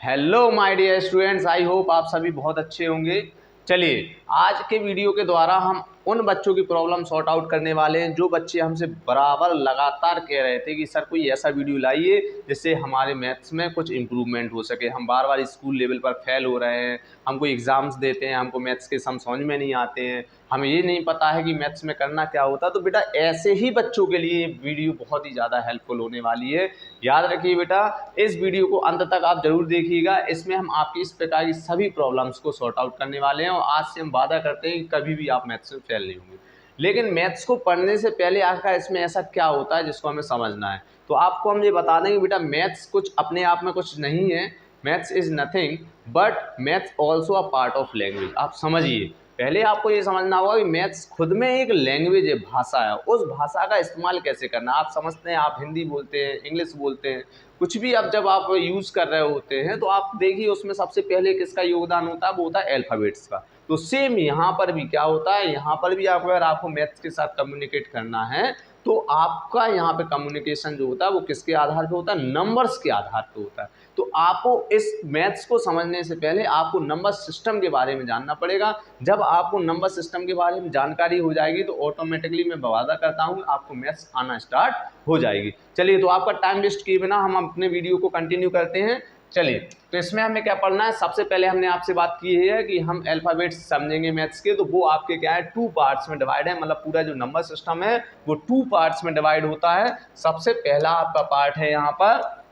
Hello my dear students, I hope आप सभी बहुत अच्छे होंगे। चलिए आज के वीडियो के द्वारा हम उन बच्चों की प्रॉब्लम सॉर्ट आउट करने वाले हैं जो बच्चे हमसे बराबर लगातार कह रहे थे कि सर कोई ऐसा वीडियो लाइए जिससे हमारे मैथ्स में कुछ इम्प्रूवमेंट हो सके। हम बार बार स्कूल लेवल पर फेल हो रहे हैं, हमको एग्ज़ाम्स देते हैं, हमको मैथ्स के सम समझ में नहीं आते हैं, हमें ये नहीं पता है कि मैथ्स में करना क्या होता। तो बेटा ऐसे ही बच्चों के लिए वीडियो बहुत ही ज़्यादा हेल्पफुल होने वाली है। याद रखिए बेटा, इस वीडियो को अंत तक आप जरूर देखिएगा। इसमें हम आपकी इस प्रकार की सभी प्रॉब्लम्स को सॉर्ट आउट करने वाले हैं और आज से हम वादा करते हैं कि कभी भी आप मैथ्स में फेल नहीं होंगे। लेकिन मैथ्स को पढ़ने से पहले आखिर इसमें ऐसा क्या होता है जिसको हमें समझना है। तो आपको हम ये बता दें कि बेटा मैथ्स कुछ अपने आप में कुछ नहीं है। Maths is nothing but maths also a part of language. आप समझिए, पहले आपको ये समझना होगा कि मैथ्स खुद में एक लैंग्वेज है, भाषा है। उस भाषा का इस्तेमाल कैसे करना, आप समझते हैं, आप हिंदी बोलते हैं, इंग्लिश बोलते हैं, कुछ भी अब जब आप यूज़ कर रहे होते हैं तो आप देखिए उसमें सबसे पहले किसका योगदान होता है, वो होता है अल्फ़ाबेट्स का। तो सेम यहाँ पर भी क्या होता है, यहाँ पर भी अगर आपको मैथ्स के साथ कम्युनिकेट करना है तो आपका यहाँ पे कम्युनिकेशन जो होता है वो किसके आधार पे होता है, नंबर्स के आधार पे होता है। तो आपको इस मैथ्स को समझने से पहले आपको नंबर सिस्टम के बारे में जानना पड़ेगा। जब आपको नंबर सिस्टम के बारे में जानकारी हो जाएगी तो ऑटोमेटिकली मैं वादा करता हूँ आपको मैथ्स आना स्टार्ट हो जाएगी। चलिए, तो आपका टाइम वेस्ट किए बिना हम अपने वीडियो को कंटिन्यू करते हैं। चलिए, तो इसमें हमें क्या पढ़ना है, सबसे पहले हमने आपसे बात की है कि हम अल्फ़ाबेट्स समझेंगे मैथ्स के। तो वो आपके क्या है, टू पार्ट्स में डिवाइड है, मतलब पूरा जो नंबर सिस्टम है वो टू पार्ट्स में डिवाइड होता है। सबसे पहला आपका पार्ट है यहाँ पर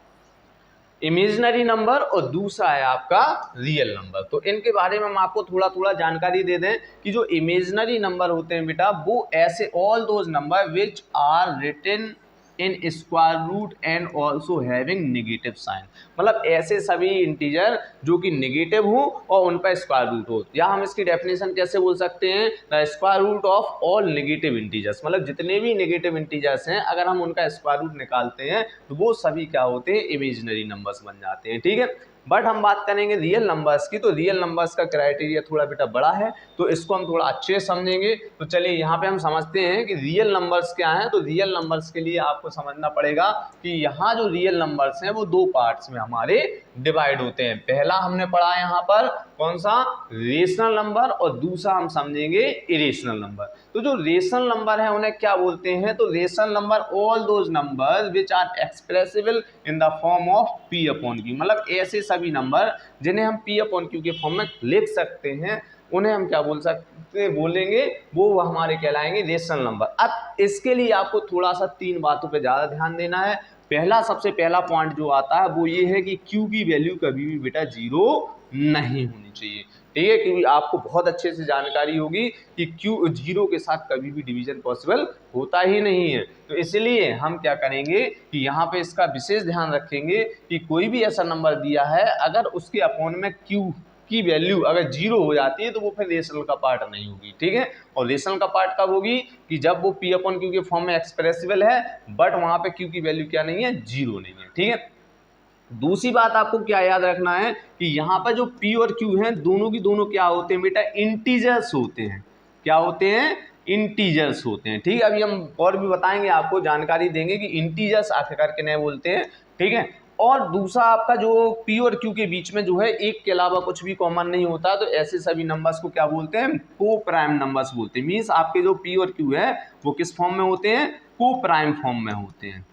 इमेजिनरी नंबर और दूसरा है आपका रियल नंबर। तो इनके बारे में हम आपको थोड़ा थोड़ा जानकारी दे दें कि जो इमेजिनरी नंबर होते हैं बेटा, वो ऐसे all those number which are written in square root and also having negative sign, मतलब ऐसे सभी इंटीजर जो कि नेगेटिव हो और उन पर स्क्वायर रूट हो। या हम इसकी डेफिनेशन कैसे बोल सकते हैं, the square root of all negative integers, मतलब जितने भी नेगेटिव इंटीजर्स हैं अगर हम उनका स्क्वायर रूट निकालते हैं तो वो सभी क्या होते हैं, इमेजिनरी नंबर्स बन जाते हैं। ठीक है, बट हम बात करेंगे रियल नंबर्स की। तो रियल नंबर्स का क्राइटेरिया थोड़ा बेटा बड़ा है, तो इसको हम थोड़ा अच्छे से समझेंगे। तो चलिए यहाँ पे हम समझते हैं कि रियल नंबर्स क्या हैं। तो रियल नंबर्स के लिए आपको समझना पड़ेगा कि यहाँ जो रियल नंबर्स हैं वो दो पार्ट्स में हमारे डिवाइड होते हैं। पहला हमने पढ़ा यहाँ पर कौन सा, रेशनल नंबर, और दूसरा हम समझेंगे इरेशनल नंबर। तो जो रेशनल नंबर है उन्हें क्या बोलते हैं, तो rational number all those numbers which are expressible in the form of P upon Q, मतलब ऐसे सभी नंबर जिन्हें हम पी अपॉन क्यू के फॉर्म में लिख सकते हैं उन्हें हम क्या बोल सकते बोलेंगे, वो हमारे कहलाएंगे रेशनल नंबर। अब इसके लिए आपको थोड़ा सा तीन बातों पे ज़्यादा ध्यान देना है। पहला, सबसे पहला पॉइंट जो आता है वो ये है कि क्यू की वैल्यू कभी भी बेटा जीरो नहीं होनी चाहिए। ठीक है, क्योंकि आपको बहुत अच्छे से जानकारी होगी कि क्यू जीरो के साथ कभी भी डिवीजन पॉसिबल होता ही नहीं है। तो इसलिए हम क्या करेंगे कि यहाँ पे इसका विशेष ध्यान रखेंगे कि कोई भी ऐसा नंबर दिया है अगर उसके अपॉन में क्यू की वैल्यू अगर जीरो हो जाती है तो वो फिर रेशनल का पार्ट नहीं होगी। ठीक है, और रेशनल का पार्ट कब होगी, कि जब वो पी अपॉन क्यू के फॉर्म में एक्सप्रेसिबल है बट वहां पे क्यू की वैल्यू क्या नहीं है, जीरो नहीं है। ठीक है, दूसरी बात आपको क्या याद रखना है कि यहाँ पर जो P और Q हैं दोनों की दोनों क्या होते हैं बेटा, इंटीजर्स होते हैं। क्या होते हैं, इंटीजर्स होते हैं। ठीक है, अभी हम और भी बताएंगे, आपको जानकारी देंगे कि इंटीजर्स आखिरकार किन्हें बोलते हैं। ठीक है, और दूसरा आपका जो P और Q के बीच में जो है एक के अलावा कुछ भी कॉमन नहीं होता, तो ऐसे सभी नंबर्स को क्या बोलते हैं, को प्राइम नंबर्स बोलते हैं। मीन्स आपके जो P और Q है वो किस फॉर्म में होते हैं, को प्राइम फॉर्म में होते हैं।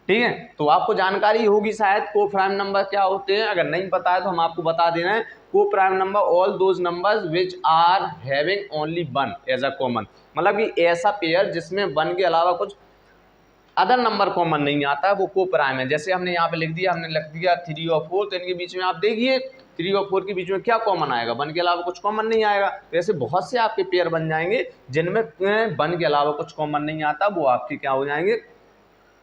ठीक है, तो आपको जानकारी होगी शायद को प्राइम नंबर क्या होते हैं। अगर नहीं पता है तो हम आपको बता दे रहे हैं, को prime number all those numbers which are having only one as a common, मतलब कि ऐसा पेयर जिसमें वन के अलावा कुछ अदर नंबर कॉमन नहीं आता है, वो को प्राइम है। जैसे हमने यहाँ पे लिख दिया, हमने लिख दिया 3 और 4, तो इनके बीच में आप देखिए 3 और 4 के बीच में क्या कॉमन आएगा, वन के अलावा कुछ कॉमन नहीं आएगा। तो ऐसे बहुत से आपके पेयर बन जाएंगे जिनमें वन के अलावा कुछ कॉमन नहीं आता, वो आपके क्या हो जाएंगे,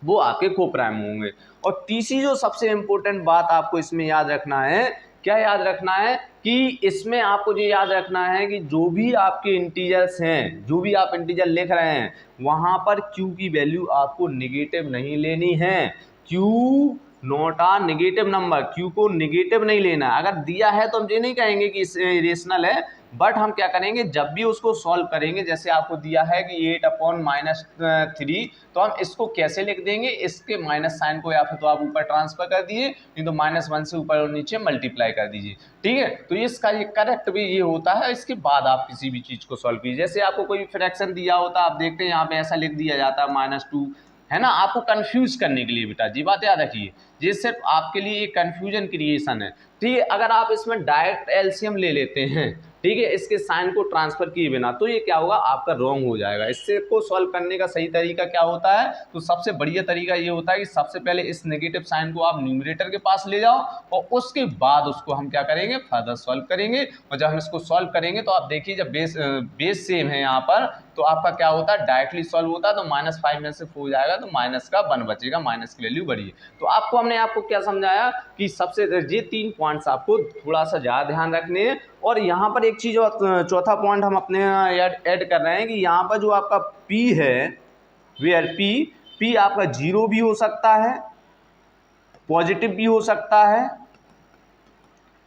वो आपके को प्राइम होंगे। और तीसरी जो सबसे इंपॉर्टेंट बात आपको इसमें याद रखना है, क्या याद रखना है कि इसमें आपको ये याद रखना है कि जो भी आपके इंटीजर्स हैं, जो भी आप इंटीजर लिख रहे हैं वहां पर क्यू की वैल्यू आपको निगेटिव नहीं लेनी है। Q not a negative number, Q को नेगेटिव नहीं लेना है। अगर दिया है तो हम ये नहीं कहेंगे कि रेशनल है, बट हम क्या करेंगे, जब भी उसको सॉल्व करेंगे, जैसे आपको दिया है कि 8/-3, तो हम इसको कैसे लिख देंगे, इसके माइनस साइन को या फिर तो आप ऊपर ट्रांसफर कर दिए, नहीं तो -1 से ऊपर और नीचे मल्टीप्लाई कर दीजिए। ठीक है, तो इसका ये करेक्ट भी ये होता है। इसके बाद आप किसी भी चीज़ को सॉल्व कीजिए। जैसे आपको कोई फ्रैक्शन दिया होता है, आप देखते हैं यहाँ पे ऐसा लिख दिया जाता है -2, है ना, आपको कंफ्यूज करने के लिए बेटा जी, बात याद रखिए, ये सिर्फ आपके लिए एक कंफ्यूजन क्रिएशन है। ठीक है, अगर आप इसमें डायरेक्ट एलसीएम ले लेते हैं, ठीक है, इसके साइन को ट्रांसफर किए बिना, तो ये क्या होगा, आपका रॉन्ग हो जाएगा। इससे को सॉल्व करने का सही तरीका क्या होता है, तो सबसे बढ़िया तरीका ये होता है कि सबसे पहले इस नेगेटिव साइन को आप न्यूमरेटर के पास ले जाओ और उसके बाद उसको हम क्या करेंगे, फर्दर सॉल्व करेंगे। और जब हम इसको सॉल्व करेंगे तो आप देखिए, जब बेस सेम है यहाँ पर, तो आपका क्या होता है, डायरेक्टली सॉल्व होता है, तो -5 में से 4 हो जाएगा, तो माइनस का 1 बचेगा, माइनस की वैल्यू बढ़ी है। तो आपको हमने आपको क्या समझाया कि सबसे ये 3 पॉइंट्स आपको थोड़ा सा ज़्यादा ध्यान रखने हैं। और यहाँ पर एक चीज़ और चौथा पॉइंट हम अपने ऐड कर रहे हैं कि यहाँ पर जो आपका P है, वेयर P आपका 0 भी हो सकता है, पॉजिटिव भी हो सकता है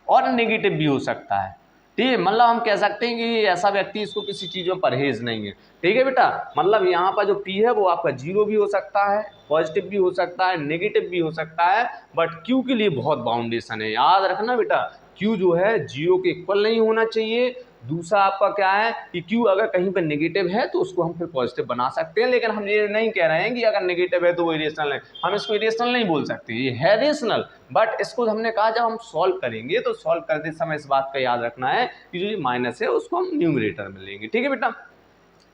और नेगेटिव भी हो सकता है। ठीक है, मतलब हम कह सकते हैं कि ऐसा व्यक्ति, इसको किसी चीज़ में परहेज नहीं है। ठीक है बेटा, मतलब यहाँ पर जो P है वो आपका 0 भी हो सकता है, पॉजिटिव भी हो सकता है, नेगेटिव भी हो सकता है, बट Q के लिए बहुत बाउंडेशन है। याद रखना बेटा, Q जो है 0 के इक्वल नहीं होना चाहिए। दूसरा आपका क्या है कि Q अगर कहीं पर नेगेटिव है तो उसको हम फिर पॉजिटिव बना सकते हैं, लेकिन हम ये नहीं कह रहे हैं कि अगर नेगेटिव है तो वो इरेशनल है। हम इसको इरेशनल नहीं बोल सकते, ये है रेशनल, बट इसको हमने कहा जब हम सॉल्व करेंगे तो सॉल्व करते समय इस बात का याद रखना है कि जो ये माइनस है उसको हम न्यूमरेटर में लेंगे। ठीक है बेटा,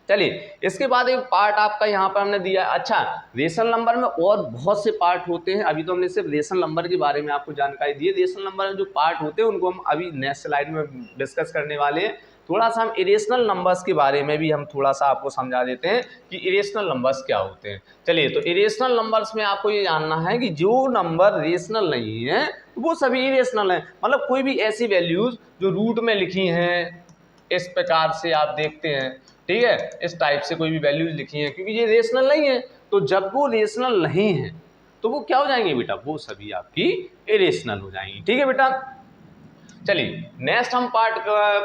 चलिए इसके बाद एक पार्ट आपका यहाँ पर हमने दिया। अच्छा, रेशनल नंबर में और बहुत से पार्ट होते हैं, अभी तो हमने सिर्फ रेशनल नंबर के बारे में आपको जानकारी दी है। रेशनल नंबर में जो पार्ट होते हैं उनको हम अभी नेक्स्ट स्लाइड में डिस्कस करने वाले हैं। थोड़ा सा हम इरेशनल नंबर्स के बारे में भी हम थोड़ा सा आपको समझा देते हैं कि इरेशनल नंबर्स क्या होते हैं। चलिए, तो इरेशनल नंबर्स में आपको ये जानना है कि जो नंबर रेशनल नहीं है वो सभी इरेशनल हैं। मतलब कोई भी ऐसी वैल्यूज जो रूट में लिखी हैं, इस प्रकार से आप देखते हैं, ठीक है, इस टाइप से कोई भी वैल्यूज लिखी हैं, क्योंकि ये रेशनल नहीं है, तो जब वो रेशनल नहीं है तो वो क्या हो जाएंगे बेटा, वो सभी आपकी इरेशनल हो जाएंगी। ठीक है बेटा, चलिए नेक्स्ट हम पार्ट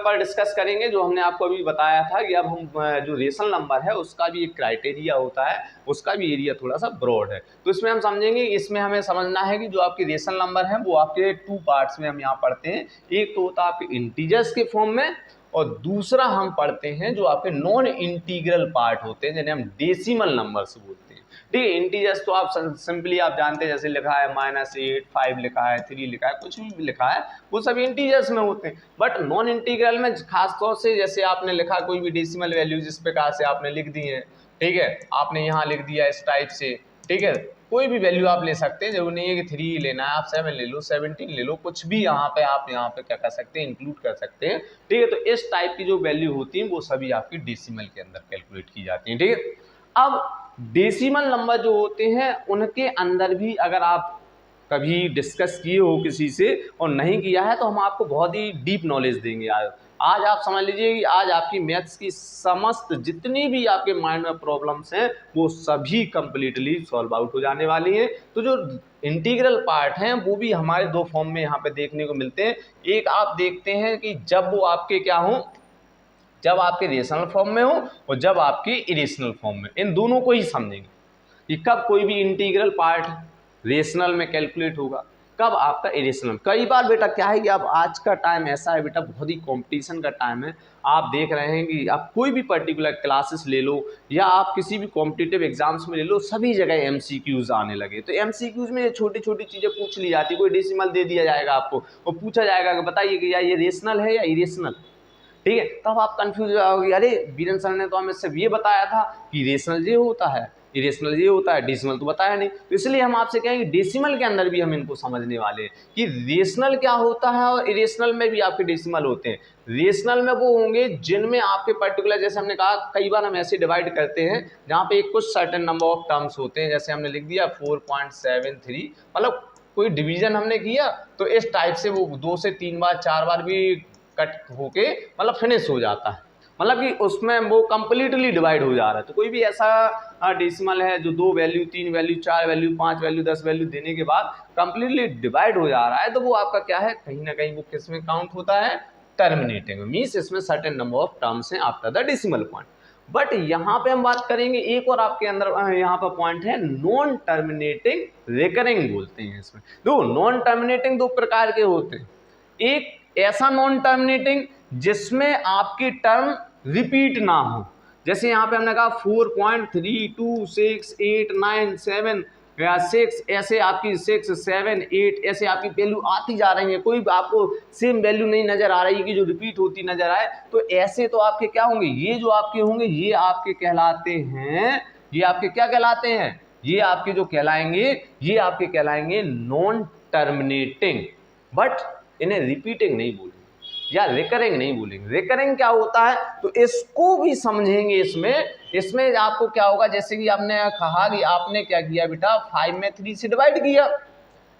पर डिस्कस करेंगे। जो हमने आपको अभी बताया था कि अब हम जो रेशनल नंबर है उसका भी एक क्राइटेरिया होता है, उसका भी एरिया थोड़ा सा ब्रॉड है, तो इसमें हम समझेंगे। इसमें हमें समझना है कि जो आपके रेशनल नंबर है वो आपके 2 पार्ट्स में हम यहाँ पढ़ते हैं। एक तो होता है आपके इंटीजर्स के फॉर्म में, और दूसरा हम पढ़ते हैं जो आपके नॉन इंटीग्रल पार्ट होते हैं, जिन्हें हम डेसिमल नंबर्स बोलते हैं। ठीक है, इंटीजर्स तो आप सिंपली आप जानते हैं, जैसे लिखा है -8, 5 लिखा है, 3 लिखा है, कुछ भी लिखा है वो सब इंटीजर्स में होते हैं। बट नॉन इंटीग्रल में खास तौर से जैसे आपने लिखा कोई भी डेसिमल वैल्यूज इस प्रकार से आपने लिख दी है, ठीक है, आपने यहाँ लिख दिया इस टाइप से, ठीक है, कोई भी वैल्यू आप ले सकते हैं, जरूरी नहीं है कि 3 लेना है, आप 7 ले लो, 17 ले लो, कुछ भी यहाँ पे आप यहाँ पे क्या कर सकते हैं, इंक्लूड कर सकते हैं। ठीक है, तो इस टाइप की जो वैल्यू होती है वो सभी आपकी डेसिमल के अंदर कैलकुलेट की जाती है। ठीक है, अब डेसिमल नंबर जो होते हैं उनके अंदर भी अगर आप कभी डिस्कस किए हो किसी से और नहीं किया है तो हम आपको बहुत ही डीप नॉलेज देंगे। आज आप समझ लीजिए कि आज आपकी मैथ्स की समस्त जितनी भी आपके माइंड में प्रॉब्लम्स हैं वो सभी कंप्लीटली सॉल्व आउट हो जाने वाली हैं। तो जो इंटीग्रल पार्ट हैं वो भी हमारे 2 फॉर्म में यहाँ पे देखने को मिलते हैं। एक आप देखते हैं कि जब वो आपके क्या हों, जब आपके रेशनल फॉर्म में हो और जब आपके इरेशनल फॉर्म में, इन दोनों को ही समझेंगे कि कब कोई भी इंटीग्रल पार्ट रेशनल में कैलकुलेट होगा, कब आपका इरेशनल। कई बार बेटा क्या है कि अब आज का टाइम ऐसा है बेटा, बहुत ही कंपटीशन का टाइम है। आप देख रहे हैं कि आप कोई भी पर्टिकुलर क्लासेस ले लो या आप किसी भी कॉम्पिटिटिव एग्जाम्स में ले लो, सभी जगह एमसीक्यूज आने लगे। तो एमसीक्यूज में ये छोटी छोटी चीज़ें पूछ ली जाती, कोई डेसिमल दे दिया जाएगा आपको और पूछा जाएगा कि बताइए कि या ये रेशनल है या इरेशनल। ठीक है, तब आप कंफ्यूज हो जाओगे, अरे वीरेंद्र सर ने तो हमें सिर्फ ये बताया था कि रेशनल ये होता है, इरेशनल ये होता है, डेसिमल तो बताया नहीं। तो इसलिए हम आपसे कहेंगे डेसिमल के अंदर भी हम इनको समझने वाले हैं कि रेशनल क्या होता है और इरेशनल में भी आपके डेसिमल होते हैं। रेशनल में वो होंगे जिनमें आपके पर्टिकुलर, जैसे हमने कहा कई बार हम ऐसे डिवाइड करते हैं जहाँ पे एक कुछ सर्टेन नंबर ऑफ टर्म्स होते हैं, जैसे हमने लिख दिया 4.73, मतलब कोई डिवीजन हमने किया तो इस टाइप से वो 2 से 3 बार 4 बार भी कट होके मतलब फिनिश हो जाता है, मतलब कि उसमें वो कंप्लीटली डिवाइड हो जा रहा है। तो कोई भी ऐसा डेसिमल है जो 2 value 3 value 4 value 5 value 10 value देने के बाद कंप्लीटली डिवाइड हो जा रहा है, तो वो आपका क्या है, कहीं ना कहीं वो किस में काउंट होता है, टर्मिनेटिंग मीन्स इसमें सर्टेन नंबर ऑफ टर्म्स हैं after the decimal point. But यहाँ पे हम बात करेंगे एक और आपके अंदर यहाँ पर पॉइंट है नॉन टर्मिनेटिंग रिकरिंग बोलते हैं इसमें। दो नॉन टर्मिनेटिंग दो प्रकार के होते हैं, एक ऐसा नॉन टर्मिनेटिंग जिसमें आपकी टर्म रिपीट ना हो, जैसे यहाँ पे हमने कहा 4.326897 या 6 ऐसे आपकी 6 7 8 ऐसे आपकी वैल्यू आती जा रही है, कोई आपको सेम वैल्यू नहीं नजर आ रही कि जो रिपीट होती नजर आए, तो ऐसे तो आपके क्या होंगे, ये जो आपके होंगे ये आपके कहलाते हैं, ये आपके क्या कहलाते हैं, ये आपके जो कहलाएंगे ये आपके कहलाएंगे नॉन टर्मिनेटिंग, बट इन्हें रिपीटिंग नहीं बोलेंगे या रिकरिंग नहीं बोलेंगे। रिकरिंग क्या होता है तो इसको भी समझेंगे। इसमें आपको क्या होगा, जैसे कि आपने कहा कि आपने क्या किया बेटा 5 में 3 से डिवाइड किया।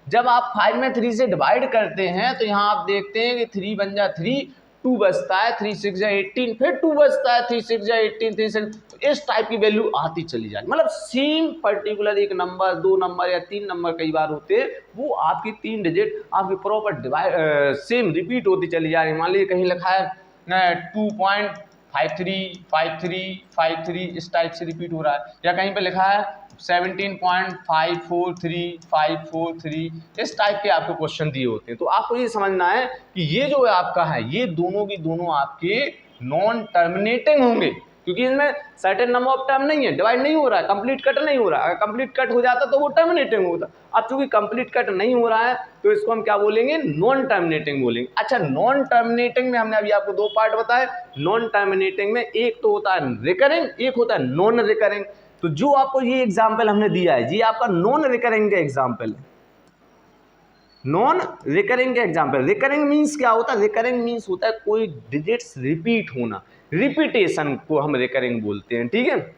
जब आप 5 में 3 से डिवाइड करते हैं तो यहाँ आप देखते हैं कि 3 बन जा 3, 2 बचता है, 3 6 जा 18, फिर 2 बचता है, 3 6 जा 18, 3 6, तो इस टाइप की वैल्यू आती चली जाए। मतलब सेम पर्टिकुलर एक नंबर, 2 नंबर या 3 नंबर कई बार होते हैं, वो आपकी 3 डिजिट आपकी प्रॉपर डिवाइड सेम रिपीट होती चली जा रही है। मान लीजिए कहीं लिखा है 2.535353 इस टाइप से रिपीट हो रहा है, या कहीं पे लिखा है 17.543543 इस टाइप के आपको क्वेश्चन दिए होते हैं। तो आपको ये समझना है कि ये जो आपका है ये दोनों की दोनों आपके नॉन टर्मिनेटिंग होंगे, क्योंकि इनमें सर्टेन नंबर ऑफ टर्म नहीं है, डिवाइड नहीं हो रहा है, कंप्लीट कट नहीं हो रहा है। अगर कंप्लीट कट हो जाता तो वो टर्मिनेटिंग होता, अब चूंकि कंप्लीट कट नहीं हो रहा है तो इसको हम क्या बोलेंगे, नॉन टर्मिनेटिंग बोलेंगे। अच्छा, नॉन टर्मिनेटिंग में हमने अभी आपको 2 पार्ट बताए। नॉन टर्मिनेटिंग में एक तो होता है रिकरिंग, एक होता है नॉन रिकरिंग। तो जो आपको ये एग्जाम्पल हमने दिया है ये आपका नॉन रिकरिंग का एग्जाम्पल है, नॉन रिकरिंग का एग्जाम्पल। रिकरिंग मीन्स क्या होता है, रिकरिंग मीन्स होता है कोई डिजिट्स रिपीट होना, रिपीटेशन को हम रिकरिंग बोलते हैं, ठीक है।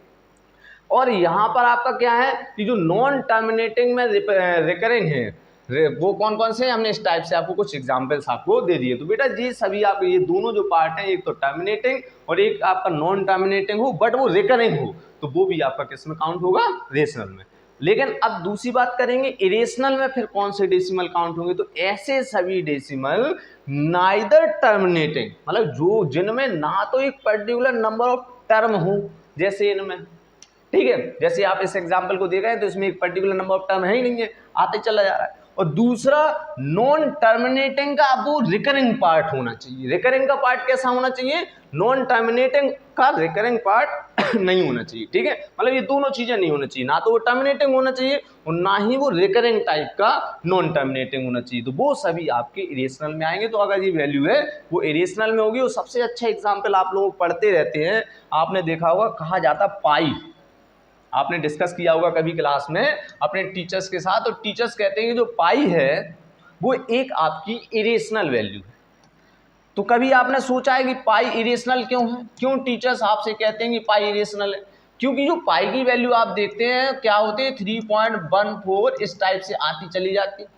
और यहाँ पर आपका क्या है कि जो नॉन टर्मिनेटिंग में रिकरिंग है वो कौन कौन से, हमने इस टाइप से आपको कुछ एग्जांपल्स आपको दे दिए। तो बेटा ये सभी आप ये दोनों जो पार्ट हैं, एक तो टर्मिनेटिंग और एक आपका नॉन टर्मिनेटिंग हो बट वो रिकरिंग हो, तो वो भी आपका किस में काउंट होगा, रेशनल में। लेकिन अब दूसरी बात करेंगे इरेशनल में फिर कौन से डेसिमल काउंट होंगे, तो ऐसे सभी डेसिमल नाइदर टर्मिनेटिंग, मतलब जो जिनमें ना तो एक पर्टिकुलर नंबर ऑफ टर्म हो, जैसे इनमें, ठीक है, जैसे आप इस एग्जांपल को देख रहे हैं तो इसमें एक पर्टिकुलर नंबर ऑफ टर्म है ही नहीं है, आते चला जा रहा है। और दूसरा नॉन टर्मिनेटिंग का वो रिकरिंग पार्ट होना चाहिए। रिकरिंग का पार्ट कैसा होना चाहिए, नॉन टर्मिनेटिंग का रिकरिंग पार्ट नहीं होना चाहिए, ठीक है। मतलब ये दोनों चीजें नहीं होना चाहिए, ना तो वो टर्मिनेटिंग होना चाहिए और ना ही वो रिकरिंग टाइप का नॉन टर्मिनेटिंग होना चाहिए। तो वो सभी आपके इरेशनल में आएंगे। तो अगर ये वैल्यू है वो इरेशनल में होगी। और सबसे अच्छा एग्जाम्पल आप लोग पढ़ते रहते हैं, आपने देखा होगा कहा जाता पाई, आपने डिस्कस किया होगा कभी क्लास में अपने टीचर्स के साथ, और टीचर्स कहते हैं कि जो पाई है वो एक आपकी इरेशनल वैल्यू है। तो कभी आपने सोचा है कि पाई इरेशनल क्यों है, क्यों टीचर्स आपसे कहते हैं कि पाई इरेशनल है, क्योंकि जो पाई की वैल्यू आप देखते हैं क्या होती है 3.14 इस टाइप से आती चली जाती है।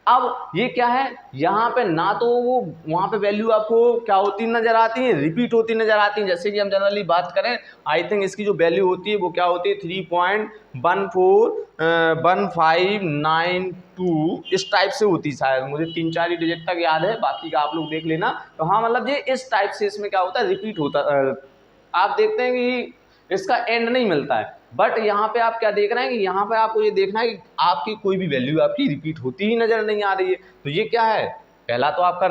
अब ये क्या है, यहाँ पे ना तो वो वहाँ पे वैल्यू आपको क्या होती नजर आती है, रिपीट होती नजर आती है। जैसे कि हम जनरली बात करें, आई थिंक इसकी जो वैल्यू होती है वो क्या होती है 3.141592 इस टाइप से होती है, शायद मुझे 3-4 ही डिजिट तक याद है, बाकी का आप लोग देख लेना। तो हाँ, मतलब ये इस टाइप से इसमें क्या होता है, रिपीट होता आप देखते हैं कि इसका एंड नहीं मिलता है। बट यहाँ पे आप क्या देख रहे हैं कि यहाँ पे आपको ये देखना है कि आपकी कोई भी वैल्यू आपकी रिपीट होती ही नजर नहीं आ रही है। तो ये क्या है, पहला तो आपका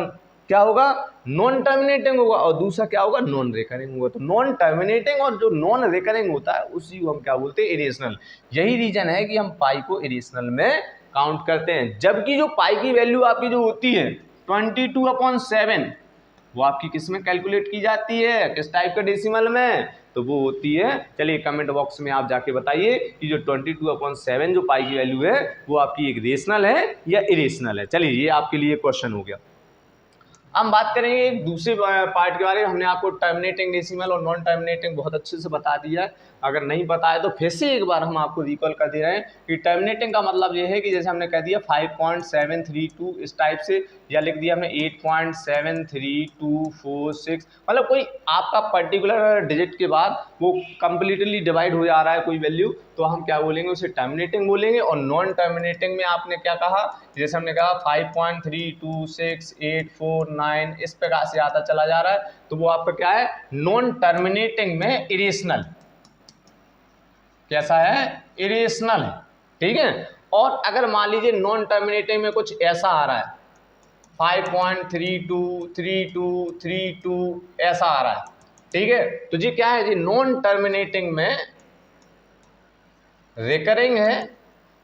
क्या होगा, नॉन टर्मिनेटिंग होगा, और दूसरा क्या होगा, नॉन रिकरिंग होगा। तो नॉन टर्मिनेटिंग और जो नॉन रिकरिंग होता है उसी को हम क्या बोलते हैं, इरेशनल। यही रीजन है कि हम पाई को इरेशनल में काउंट करते हैं। जबकि जो पाई की वैल्यू आपकी जो होती है 22/7 वो आपकी किस में कैलकुलेट की जाती है, किस टाइप का डेसिमल में, तो वो होती है, चलिए कमेंट बॉक्स में आप जाके बताइए कि जो 22/7 जो पाई की वैल्यू है वो आपकी एक रेशनल है या इरेशनल है। चलिए ये आपके लिए क्वेश्चन हो गया। हम बात करेंगे एक दूसरे पार्ट के बारे में। हमने आपको टर्मिनेटिंग डेसिमल और नॉन टर्मिनेटिंग बहुत अच्छे से बता दिया है, अगर नहीं पता है तो फिर से एक बार हम आपको रिकॉल कर दे रहे हैं कि टर्मिनेटिंग का मतलब ये है कि जैसे हमने कह दिया 5.732 इस टाइप से, या लिख दिया हमने 8.73246, मतलब कोई आपका पर्टिकुलर डिजिट के बाद वो कंप्लीटली डिवाइड हो जा रहा है कोई वैल्यू, तो हम क्या बोलेंगे, उसे टर्मिनेटिंग बोलेंगे। और नॉन टर्मिनेटिंग में आपने क्या कहा, जैसे हमने कहा 5.326849 9 इस प्रकार से आता चला जा रहा है, तो वो आपका क्या है, नॉन टर्मिनेटिंग में इरेशनल। कैसा है, इरेशनल है, ठीक है। और अगर मान लीजिए नॉन टर्मिनेटिंग में कुछ ऐसा आ रहा है 5.32 32 32 ऐसा आ रहा है, ठीक है, तो जी क्या है जी, नॉन टर्मिनेटिंग में रिकरिंग है,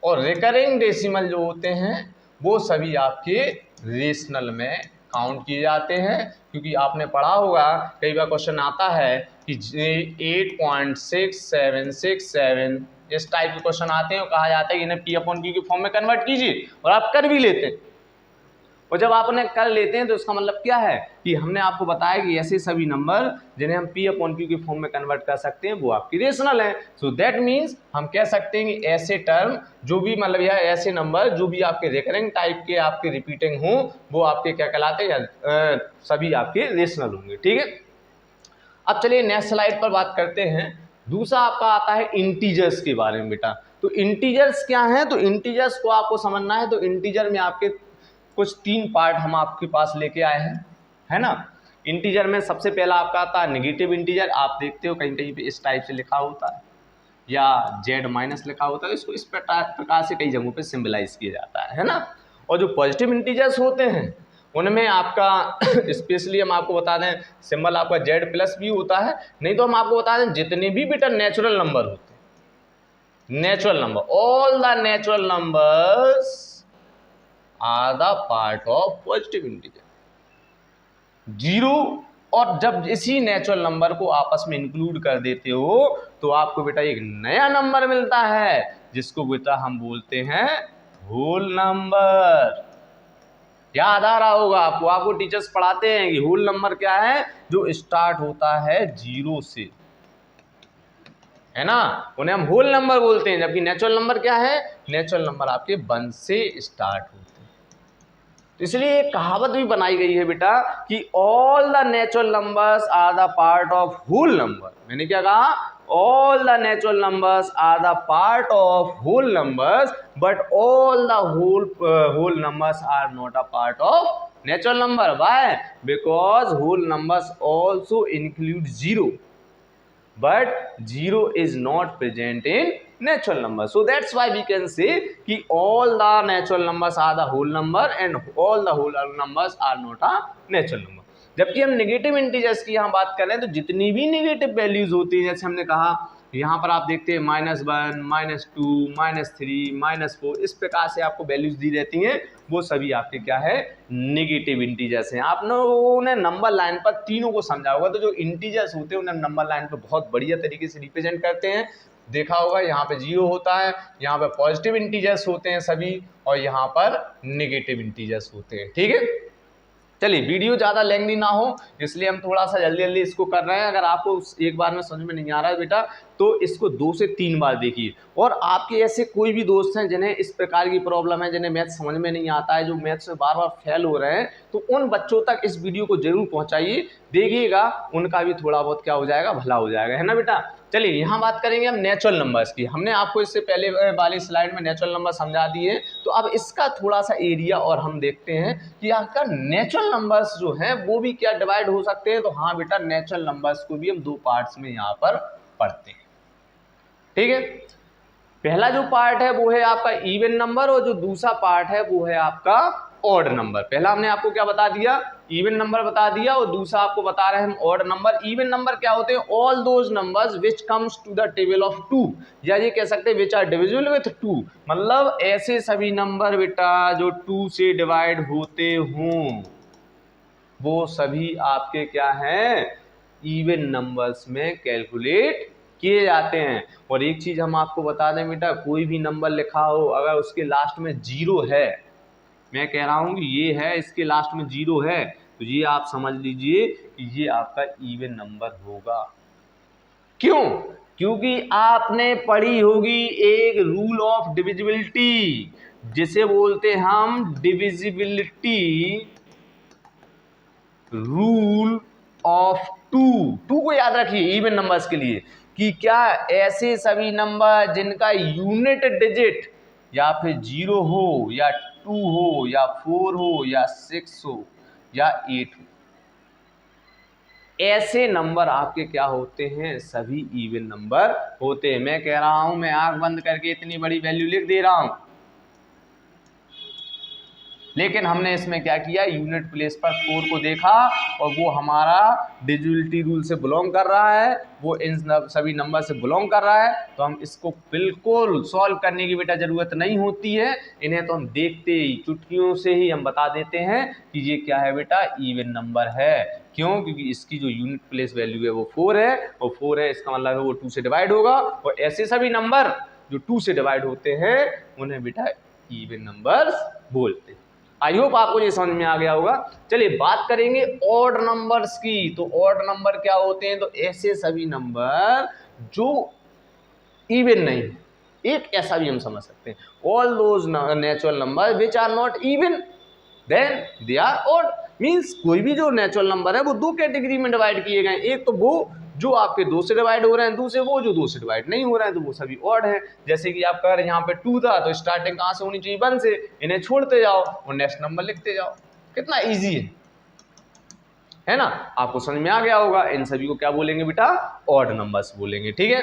और रिकरिंग डेसिमल जो होते हैं वो सभी आपके रेशनल में काउंट किए जाते हैं। क्योंकि आपने पढ़ा होगा, कई बार क्वेश्चन आता है कि 8.6767 इस टाइप के क्वेश्चन आते हैं और कहा जाता है कि इन्हें P/Q के फॉर्म में कन्वर्ट कीजिए, और आप कर भी लेते हैं। और जब आप उन्हें कर लेते हैं तो इसका मतलब क्या है कि हमने आपको बताया कि ऐसे सभी नंबर जिन्हें हम P/Q के फॉर्म में कन्वर्ट कर सकते हैं वो आपकी रेशनल है। सो दैट मीन्स हम कह सकते हैं कि ऐसे टर्म जो भी मतलब यह ऐसे नंबर जो भी आपके रिकरिंग टाइप के आपके रिपीटिंग हो वो आपके क्या कहलाते हैं, सभी आपके रेशनल होंगे, ठीक है। अब चलिए नेक्स्ट स्लाइड पर बात करते हैं। दूसरा आपका आता है इंटीजर्स के बारे में बेटा। तो इंटीजर्स क्या है, तो इंटीजर्स को आपको समझना है। तो इंटीजर में आपके कुछ 3 पार्ट हम आपके पास लेके आए हैं, है ना। इंटीजर में सबसे पहला आपका आता है नेगेटिव इंटीजर। आप देखते हो कहीं कहीं पे इस टाइप से लिखा होता है या Z- लिखा होता है, इसको इस प्रकार से कई जगहों पे सिंबलाइज किया जाता है ना। और जो पॉजिटिव इंटीजर्स होते हैं उनमें आपका स्पेशली हम आपको बता दें सिंबल आपका Z+ भी होता है। नहीं तो हम आपको बता दें जितने भी बेटा नेचुरल नंबर होते हैं, natural number, all the natural numbers are the part of positive integer. Zero और जब इसी नेचुरल नंबर को आपस में इंक्लूड कर देते हो तो आपको बेटा एक नया नंबर मिलता है जिसको बेटा हम बोलते हैं होल नंबर। याद आ रहा होगा आपको, आपको टीचर्स पढ़ाते हैं कि होल नंबर क्या है, जो स्टार्ट होता है 0 से, है ना, उन्हें हम होल नंबर बोलते हैं। जबकि नेचुरल नंबर क्या है, नेचुरल नंबर आपके 1 से स्टार्ट होते हैं। तो इसलिए एक कहावत भी बनाई गई है बेटा कि all the natural numbers are the part of whole number. मैंने क्या कहा, all the natural numbers are the part of whole numbers, but all the whole numbers are not a part of natural number. Why? Because whole numbers also include zero, but 0 is not present in natural number. So that's why we can say कि all the natural numbers are the whole number and all the whole numbers are not a natural number. जबकि हम negative integers की यहाँ बात कर रहे हैं तो जितनी भी नेगेटिव वैल्यूज होती हैं, जैसे हमने कहा यहाँ पर आप देखते हैं -1 -2 -3 -4 इस प्रकार से आपको वैल्यूज दी रहती हैं, वो सभी आपके क्या है, नेगेटिव इंटीजर्स हैं। आप लोगों ने नंबर लाइन पर तीनों को समझा होगा। तो जो इंटीजर्स होते हैं उन्हें नंबर लाइन पर बहुत बढ़िया तरीके से रिप्रेजेंट करते हैं। देखा होगा यहाँ पे 0 होता है, यहाँ पे पॉजिटिव इंटीजर्स होते हैं सभी, और यहाँ पर नेगेटिव इंटीजर्स होते हैं, ठीक है। चलिए वीडियो ज़्यादा लेंथी ना हो इसलिए हम थोड़ा सा जल्दी जल्दी इसको कर रहे हैं। अगर आपको एक बार में समझ में नहीं आ रहा है बेटा तो इसको 2 से 3 बार देखिए। और आपके ऐसे कोई भी दोस्त हैं जिन्हें इस प्रकार की प्रॉब्लम है, जिन्हें मैथ समझ में नहीं आता है, जो मैथ से बार बार फेल हो रहे हैं, तो उन बच्चों तक इस वीडियो को जरूर पहुँचाइए। देखिएगा उनका भी थोड़ा बहुत क्या हो जाएगा, भला हो जाएगा, है ना बेटा। चलिए यहाँ बात करेंगे हम नेचुरल नंबर्स की। हमने आपको इससे पहले वाली स्लाइड में नेचुरल नंबर समझा दिए, तो अब इसका थोड़ा सा एरिया और हम देखते हैं कि आखिर नेचुरल नंबर्स जो हैं वो भी क्या डिवाइड हो सकते हैं। तो हाँ बेटा, नेचुरल नंबर्स को भी हम 2 पार्ट्स में यहाँ पर पढ़ते हैं, ठीक है। पहला जो पार्ट है वो है आपका इवन नंबर, और जो दूसरा पार्ट है वो है आपका ऑड नंबर। पहला हमने आपको क्या बता दिया, इवन नंबर बता दिया, और दूसरा आपको बता रहे हैं हम ऑड नंबर। इवन नंबर क्या होते हैं, all those numbers which comes to the table of 2, या ये कह सकते हैं विच आर डिविजिबल विथ 2, मतलब ऐसे सभी नंबर बेटा जो 2 से डिवाइड होते हों वो सभी आपके क्या हैं, इवन नंबर्स में कैलकुलेट किए जाते हैं। और एक चीज हम आपको बता दें बेटा, कोई भी नंबर लिखा हो अगर उसके लास्ट में 0 है, मैं कह रहा हूं कि ये है, इसके लास्ट में 0 है, तो ये आप समझ लीजिए कि ये आपका इवन नंबर होगा। क्यों? क्योंकि आपने पढ़ी होगी एक रूल ऑफ डिविजिबिलिटी, जिसे बोलते हैं हम डिविजिबिलिटी रूल ऑफ 2 को याद रखिए इवन नंबर्स के लिए, कि क्या ऐसे सभी नंबर जिनका यूनिट डिजिट या फिर 0 हो या 2 हो या 4 हो या 6 हो या 8 हो, ऐसे नंबर आपके क्या होते हैं, सभी इवन नंबर होते हैं। मैं कह रहा हूं, मैं आंख बंद करके इतनी बड़ी वैल्यू लिख दे रहा हूं, लेकिन हमने इसमें क्या किया, यूनिट प्लेस पर 4 को देखा और वो हमारा डिविजिबिलिटी रूल से बिलोंग कर रहा है, वो इन सभी नंबर से बिलोंग कर रहा है, तो हम इसको बिल्कुल सॉल्व करने की बेटा जरूरत नहीं होती है। इन्हें तो हम देखते ही चुटकियों से ही हम बता देते हैं कि ये क्या है बेटा, इवन नंबर है। क्यों? क्योंकि इसकी जो यूनिट प्लेस वैल्यू है वो 4 है, और 4 है इसका मतलब है वो 2 से डिवाइड होगा, और ऐसे सभी नंबर जो 2 से डिवाइड होते हैं उन्हें बेटा इवन नंबर्स बोलते हैं। आई होप आपको ये समझ में आ गया होगा। चलिए बात करेंगे ऑड नंबर्स की। तो ऑड नंबर क्या होते हैं, तो ऐसे सभी नंबर जो इवन नहीं, एक ऐसा भी हम समझ सकते हैं, all those natural number which are not even then they are odd. Means कोई भी जो नेचुरल नंबर है वो दो कैटेगरी में डिवाइड किए गए, एक तो वो जो आपके 2 से डिवाइड हो रहे हैं, दूसरे वो जो 2 से डिवाइड नहीं हो रहे हैं, तो वो सभी ऑड हैं। जैसे कि आप कह रहे हैं यहाँ पे 2 था, तो स्टार्टिंग कहाँ से होनी चाहिए, 1 से, इन्हें छोड़ते जाओ और नेक्स्ट नंबर लिखते जाओ। कितना ईजी है ना, आपको समझ में आ गया होगा। इन सभी को क्या बोलेंगे बेटा, ऑड नंबर्स बोलेंगे। ठीक है,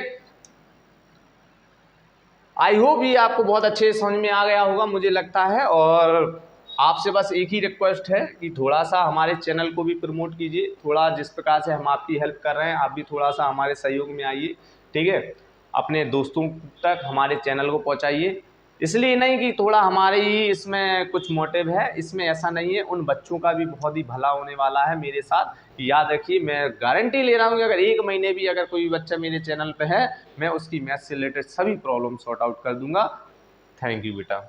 आई होप ये आपको बहुत अच्छे से समझ में आ गया होगा मुझे लगता है। और आपसे बस एक ही रिक्वेस्ट है कि थोड़ा सा हमारे चैनल को भी प्रमोट कीजिए, थोड़ा जिस प्रकार से हम आपकी हेल्प कर रहे हैं आप भी थोड़ा सा हमारे सहयोग में आइए। ठीक है, अपने दोस्तों तक हमारे चैनल को पहुंचाइए। इसलिए नहीं कि थोड़ा हमारे ही इसमें कुछ मोटिव है, इसमें ऐसा नहीं है, उन बच्चों का भी बहुत ही भला होने वाला है मेरे साथ। याद रखिए, मैं गारंटी ले रहा हूँ कि अगर 1 महीने भी अगर कोई बच्चा मेरे चैनल पे है, मैं उसकी मैथ से रिलेटेड सभी प्रॉब्लम सॉर्ट आउट कर दूंगा। थैंक यू बेटा।